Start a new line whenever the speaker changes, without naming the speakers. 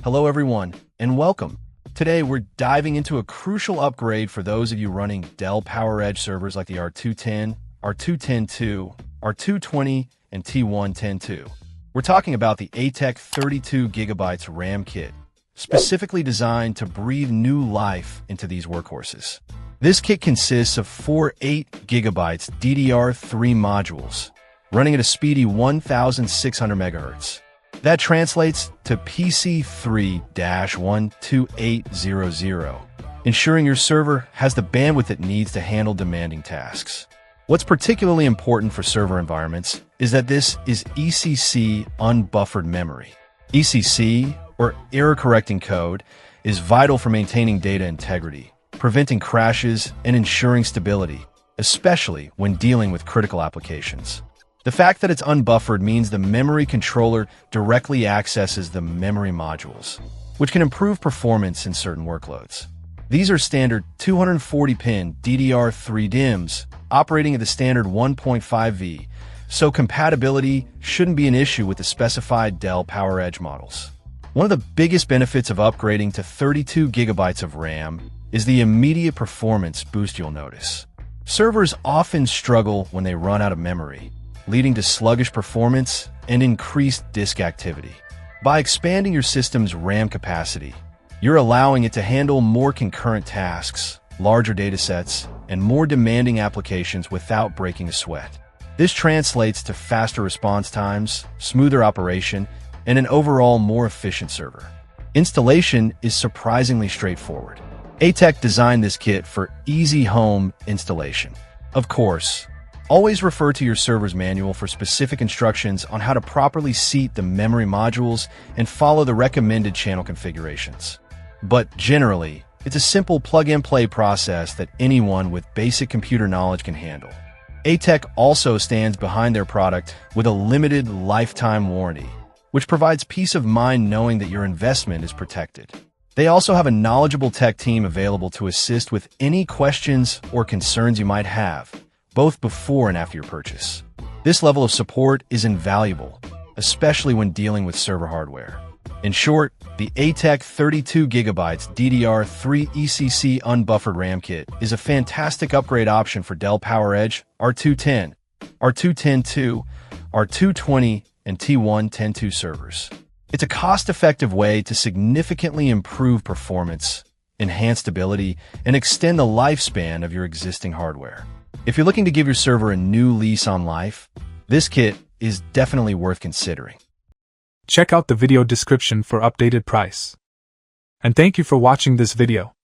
Hello everyone, and welcome. Today we're diving into a crucial upgrade for those of you running Dell PowerEdge servers like the R210, R210 R220, and T110. We're talking about the ATEC 32GB RAM kit, specifically designed to breathe new life into these workhorses. This kit consists of four 8GB DDR3 modules, running at a speedy 1,600 MHz. That translates to PC3-12800, ensuring your server has the bandwidth it needs to handle demanding tasks. What's particularly important for server environments is that this is ECC unbuffered memory. ECC, or error-correcting code, is vital for maintaining data integrity, preventing crashes, and ensuring stability, especially when dealing with critical applications. The fact that it's unbuffered means the memory controller directly accesses the memory modules, which can improve performance in certain workloads. These are standard 240-pin DDR3 DIMMs operating at the standard 1.5V, so compatibility shouldn't be an issue with the specified Dell PowerEdge models. One of the biggest benefits of upgrading to 32GB of RAM is the immediate performance boost you'll notice. Servers often struggle when they run out of memory, leading to sluggish performance and increased disk activity. By expanding your system's RAM capacity, you're allowing it to handle more concurrent tasks, larger datasets, and more demanding applications without breaking a sweat. This translates to faster response times, smoother operation, and an overall more efficient server. Installation is surprisingly straightforward. ATEC designed this kit for easy home installation. Of course, always refer to your server's manual for specific instructions on how to properly seat the memory modules and follow the recommended channel configurations. But generally, it's a simple plug-and-play process that anyone with basic computer knowledge can handle. ATEC also stands behind their product with a limited lifetime warranty, which provides peace of mind knowing that your investment is protected. They also have a knowledgeable tech team available to assist with any questions or concerns you might have, both before and after your purchase. This level of support is invaluable, especially when dealing with server hardware. In short, the ATEC 32GB DDR3 ECC unbuffered RAM kit is a fantastic upgrade option for Dell PowerEdge R210, R210, R220, and T110 servers. It's a cost-effective way to significantly improve performance, enhance stability, and extend the lifespan of your existing hardware. If you're looking to give your server a new lease on life, this kit is definitely worth considering.
Check out the video description for updated price. And thank you for watching this video.